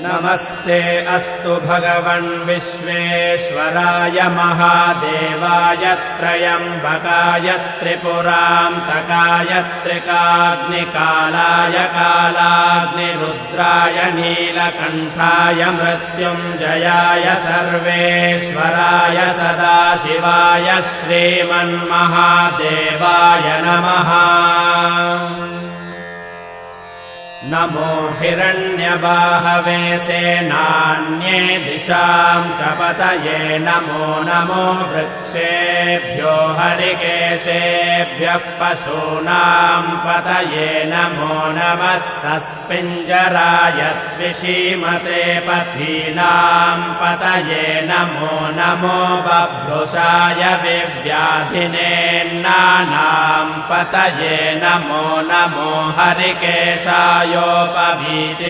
नमस्ते अस्तु भगवन् विश्वेश्वराय महादेवाय त्र्यम्बकाय त्रिपुरान्तकाय त्रिकाग्निकालाय कालाग्निरुद्राय नीलकण्ठाय मृत्युञ्जयाय सर्वेश्वराय सदाशिवाय श्रीमन्महादेवाय नमः। नमो हिरण्यबाहवे सेनान्ये दिशां च पतये नमो नमो वृक्षेभ्यो हरिकेशेभ्यः पशूनां पतये नमो नमः सस्पिञ्जराय द्विषीमते पथीनां पतये नमो नमो बभ्रुषाय विव्याधिनेन्नानां पतये नमो नमो हरिकेशाय योपवीति